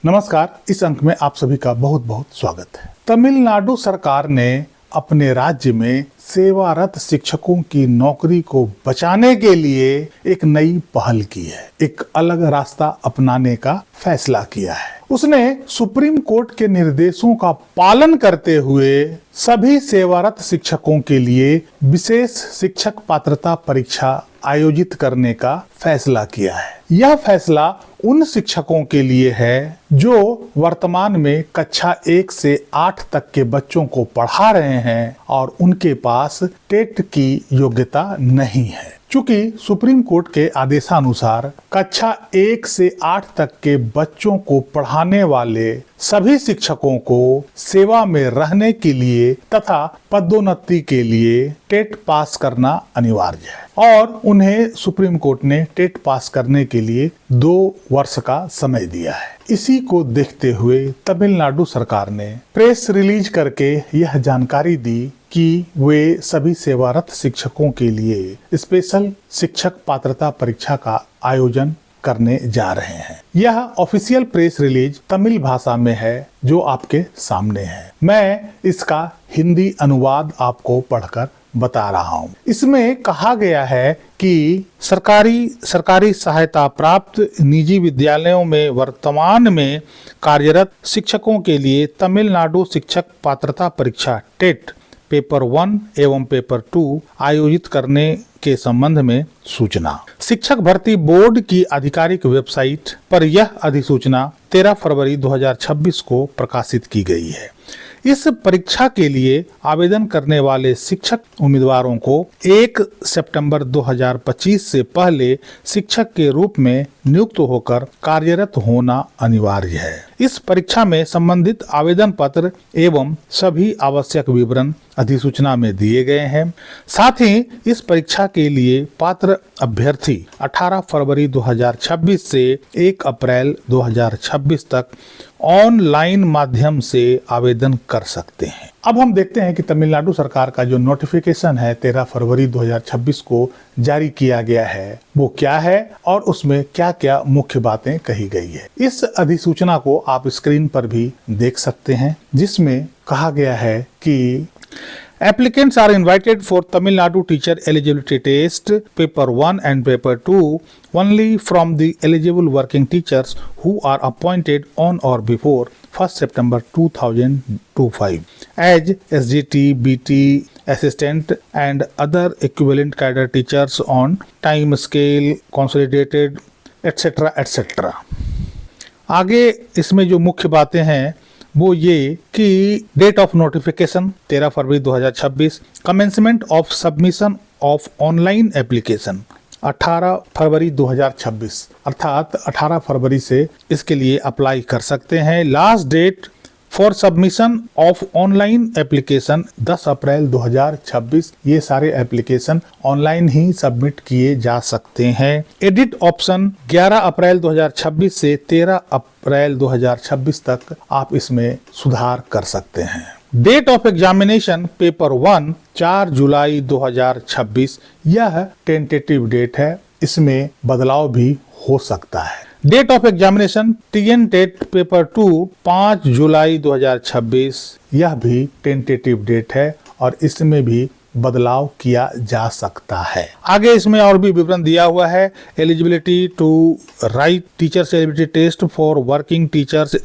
नमस्कार। इस अंक में आप सभी का बहुत बहुत स्वागत है। तमिलनाडु सरकार ने अपने राज्य में सेवारत शिक्षकों की नौकरी को बचाने के लिए एक नई पहल की है, एक अलग रास्ता अपनाने का फैसला किया है। उसने सुप्रीम कोर्ट के निर्देशों का पालन करते हुए सभी सेवारत शिक्षकों के लिए विशेष शिक्षक पात्रता परीक्षा आयोजित करने का फैसला किया है। यह फैसला उन शिक्षकों के लिए है जो वर्तमान में कक्षा 1 से 8 तक के बच्चों को पढ़ा रहे हैं और उनके पास टेट की योग्यता नहीं है। चूंकि सुप्रीम कोर्ट के आदेशानुसार कक्षा 1 से 8 तक के बच्चों को पढ़ाने वाले सभी शिक्षकों को सेवा में रहने के लिए तथा पदोन्नति के लिए टेट पास करना अनिवार्य है और उन्हें सुप्रीम कोर्ट ने टेट पास करने के लिए 2 वर्ष का समय दिया है। इसी को देखते हुए तमिलनाडु सरकार ने प्रेस रिलीज करके यह जानकारी दी कि वे सभी सेवारत शिक्षकों के लिए स्पेशल शिक्षक पात्रता परीक्षा का आयोजन करने जा रहे हैं। यह ऑफिशियल प्रेस रिलीज तमिल भाषा में है जो आपके सामने है। मैं इसका हिंदी अनुवाद आपको पढ़कर बता रहा हूँ। इसमें कहा गया है कि सरकारी सहायता प्राप्त निजी विद्यालयों में वर्तमान में कार्यरत शिक्षकों के लिए तमिलनाडु शिक्षक पात्रता परीक्षा टेट पेपर 1 एवं पेपर 2 आयोजित करने के संबंध में सूचना। शिक्षक भर्ती बोर्ड की आधिकारिक वेबसाइट पर यह अधिसूचना 13 फरवरी 2026 को प्रकाशित की गई है। इस परीक्षा के लिए आवेदन करने वाले शिक्षक उम्मीदवारों को 1 सितंबर 2025 से पहले शिक्षक के रूप में नियुक्त होकर कार्यरत होना अनिवार्य है। इस परीक्षा में संबंधित आवेदन पत्र एवं सभी आवश्यक विवरण अधिसूचना में दिए गए हैं। साथ ही इस परीक्षा के लिए पात्र अभ्यर्थी 18 फरवरी 2026 से 1 अप्रैल 2026 तक ऑनलाइन माध्यम से आवेदन कर सकते हैं। अब हम देखते हैं कि तमिलनाडु सरकार का जो नोटिफिकेशन है 13 फरवरी 2026 को जारी किया गया है वो क्या है और उसमें क्या क्या मुख्य बातें कही गई है। इस अधिसूचना को आप स्क्रीन पर भी देख सकते हैं जिसमें कहा गया है कि Applicants are invited for Tamil Nadu Teacher Eligibility Test Paper 1 and Paper 2 only from the eligible working teachers who are appointed on or before 1st September 2025 as SGT, BT, assistant and other equivalent cadre teachers on time scale, consolidated, etc. etc. आगे इसमें जो मुख्य बातें हैं वो ये कि date of notification 13 February 2026, commencement of submission of online application 18 February 2026 अर्थात 18 फरवरी से इसके लिए अप्लाई कर सकते हैं। Last date for submission of online application 10 April 2026। ये सारे एप्लीकेशन ऑनलाइन ही सबमिट किए जा सकते हैं। एडिट ऑप्शन 11 अप्रैल 2026 से 13 अप्रैल 2026 तक आप इसमें सुधार कर सकते हैं। डेट ऑफ एग्जामिनेशन पेपर 1 4 जुलाई 2026 यह टेंटेटिव डेट है, इसमें बदलाव भी हो सकता है। Date of examination TN TET paper 2 5 July 2026 यह भी टेंटेटिव डेट है और इसमें भी बदलाव किया जा सकता है। आगे इसमें और भी विवरण दिया हुआ है। Eligibility to write teachers eligibility test for working teachers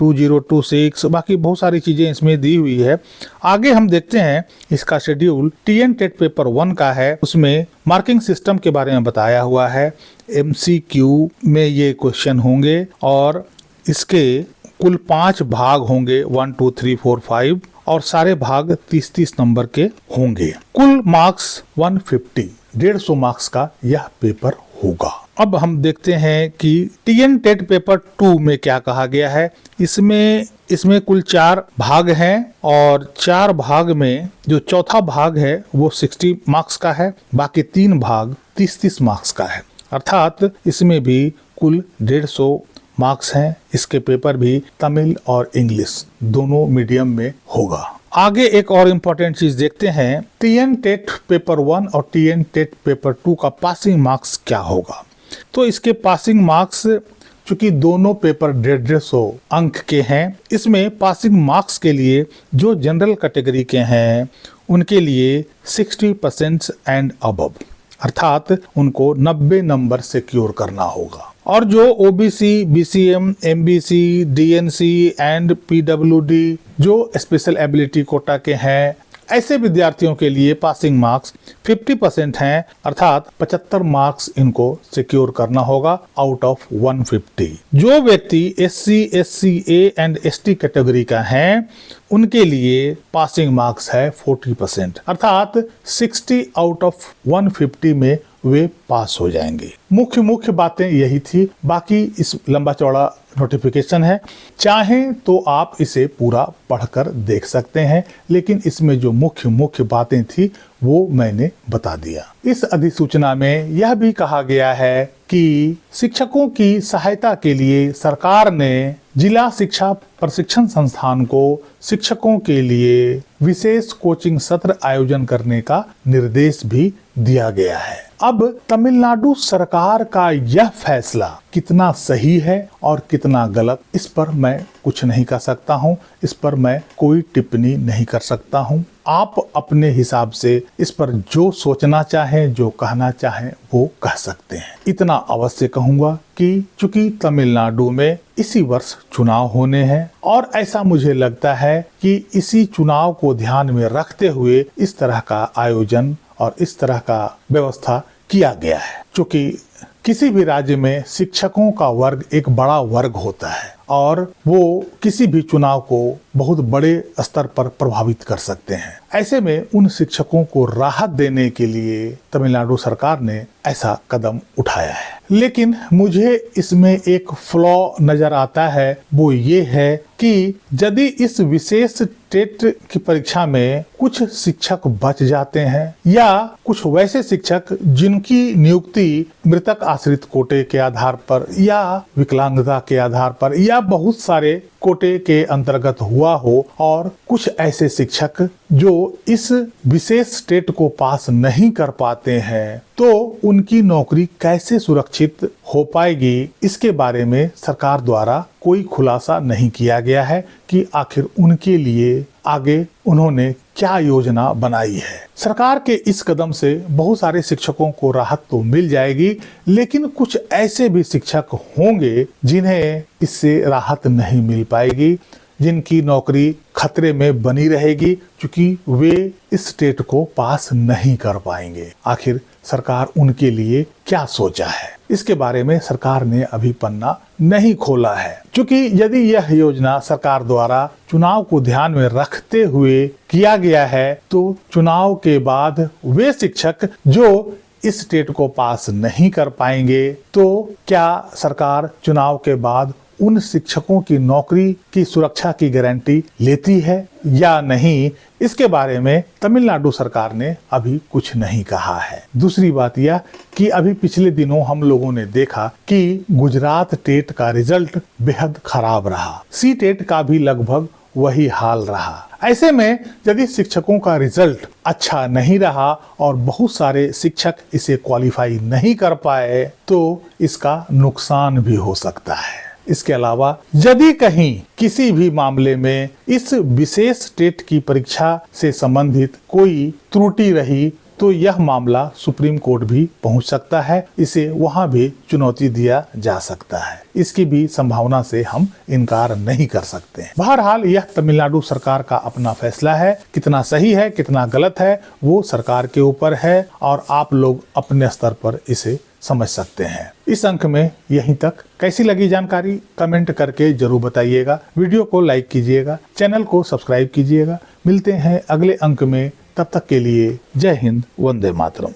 2026, बाकी बहुत सारी चीजें इसमें दी हुई है। आगे हम देखते हैं इसका शेड्यूल TN टेट पेपर 1 का है। उसमें मार्किंग सिस्टम के बारे में बताया हुआ है। MCQ में ये क्वेश्चन होंगे और इसके कुल 5 भाग होंगे 1 2 3 4 5 और सारे भाग 30-30 नंबर के होंगे। कुल मार्क्स 150 मार्क्स का यह पेपर होगा। अब हम देखते हैं कि TN टेट पेपर 2 में क्या कहा गया है। इसमें कुल 4 भाग हैं और 4 भाग में जो चौथा भाग है वो 60 मार्क्स का है, बाकी 3 भाग 30-30 मार्क्स का है। अर्थात इसमें भी कुल 150 मार्क्स हैं। इसके पेपर भी तमिल और इंग्लिश दोनों मीडियम में होगा। आगे एक और इम्पोर्टेंट चीज देखते हैं। TN टेट पेपर 1 और TN टेट पेपर 2 का पासिंग मार्क्स क्या होगा। तो इसके पासिंग मार्क्स चूंकि दोनों पेपर 150 अंक के हैं, इसमें पासिंग मार्क्स के लिए जो जनरल कैटेगरी के हैं उनके लिए 60% एंड अबव, अर्थात उनको 90 नंबर सिक्योर करना होगा। और जो OBC, BCM, MBC, DNC and PWD जो स्पेशल एबिलिटी कोटा के हैं, ऐसे विद्यार्थियों के लिए पासिंग मार्क्स 50% हैं, अर्थात 75 मार्क्स इनको सिक्योर करना होगा आउट ऑफ 150। जो व्यक्ति SC, SCA and ST category का है उनके लिए पासिंग मार्क्स है 40%, अर्थात 60 आउट ऑफ 150 में वे पास हो जाएंगे। मुख्य बातें यही थी, बाकी इस लंबा चौड़ा नोटिफिकेशन है, चाहें तो आप इसे पूरा पढ़कर देख सकते हैं, लेकिन इसमें जो मुख्य बातें थी वो मैंने बता दिया। इस अधिसूचना में यह भी कहा गया है कि शिक्षकों की सहायता के लिए सरकार ने जिला शिक्षा प्रशिक्षण संस्थान को शिक्षकों के लिए विशेष कोचिंग सत्र आयोजन करने का निर्देश भी दिया गया है। अब तमिलनाडु सरकार का यह फैसला कितना सही है और कितना गलत, इस पर मैं कुछ नहीं कर सकता हूं, इस पर मैं कोई टिप्पणी नहीं कर सकता हूं। आप अपने हिसाब से इस पर जो सोचना चाहें, जो कहना चाहें वो कह सकते हैं। इतना अवश्य कहूंगा कि चूंकि तमिलनाडु में इसी वर्ष चुनाव होने हैं और ऐसा मुझे लगता है कि इसी चुनाव को ध्यान में रखते हुए इस तरह का आयोजन और इस तरह का व्यवस्था किया गया है। चूंकि किसी भी राज्य में शिक्षकों का वर्ग एक बड़ा वर्ग होता है और वो किसी भी चुनाव को बहुत बड़े स्तर पर प्रभावित कर सकते हैं। ऐसे में उन शिक्षकों को राहत देने के लिए तमिलनाडु सरकार ने ऐसा कदम उठाया है। लेकिन मुझे इसमें एक फ्लॉ नजर आता है, वो ये है कि यदि इस विशेष टेट की परीक्षा में कुछ शिक्षक बच जाते हैं या कुछ वैसे शिक्षक जिनकी नियुक्ति मृतक आश्रित कोटे के आधार पर या विकलांगता के आधार पर या बहुत सारे कोटे के अंतर्गत हुआ हो और कुछ ऐसे शिक्षक जो इस विशेष टेट को पास नहीं कर पाते हैं, तो उनकी नौकरी कैसे सुरक्षित हो पाएगी, इसके बारे में सरकार द्वारा कोई खुलासा नहीं किया गया है कि आखिर उनके लिए आगे उन्होंने क्या योजना बनाई है। सरकार के इस कदम से बहुत सारे शिक्षकों को राहत तो मिल जाएगी, लेकिन कुछ ऐसे भी शिक्षक होंगे जिन्हें इससे राहत नहीं मिल पाएगी, जिनकी नौकरी खतरे में बनी रहेगी क्योंकि वे इस टेट को पास नहीं कर पाएंगे। आखिर सरकार उनके लिए क्या सोचा है, इसके बारे में सरकार ने अभी पन्ना नहीं खोला है। क्योंकि यदि यह योजना सरकार द्वारा चुनाव को ध्यान में रखते हुए किया गया है, तो चुनाव के बाद वे शिक्षक जो इस टेट को पास नहीं कर पाएंगे, तो क्या सरकार चुनाव के बाद उन शिक्षकों की नौकरी की सुरक्षा की गारंटी लेती है या नहीं, इसके बारे में तमिलनाडु सरकार ने अभी कुछ नहीं कहा है। दूसरी बात यह कि अभी पिछले दिनों हम लोगों ने देखा कि गुजरात टेट का रिजल्ट बेहद खराब रहा, सी टेट का भी लगभग वही हाल रहा। ऐसे में यदि शिक्षकों का रिजल्ट अच्छा नहीं रहा और बहुत सारे शिक्षक इसे क्वालिफाई नहीं कर पाए, तो इसका नुकसान भी हो सकता है। इसके अलावा यदि कहीं किसी भी मामले में इस विशेष टेट की परीक्षा से संबंधित कोई त्रुटि रही, तो यह मामला सुप्रीम कोर्ट भी पहुंच सकता है, इसे वहां भी चुनौती दिया जा सकता है। इसकी भी संभावना से हम इनकार नहीं कर सकते हैं। बहरहाल यह तमिलनाडु सरकार का अपना फैसला है, कितना सही है कितना गलत है वो सरकार के ऊपर है और आप लोग अपने स्तर पर इसे समझ सकते हैं। इस अंक में यहीं तक। कैसी लगी जानकारी कमेंट करके जरूर बताइएगा। वीडियो को लाइक कीजिएगा, चैनल को सब्सक्राइब कीजिएगा। मिलते हैं अगले अंक में, तब तक के लिए जय हिंद, वंदे मातरम।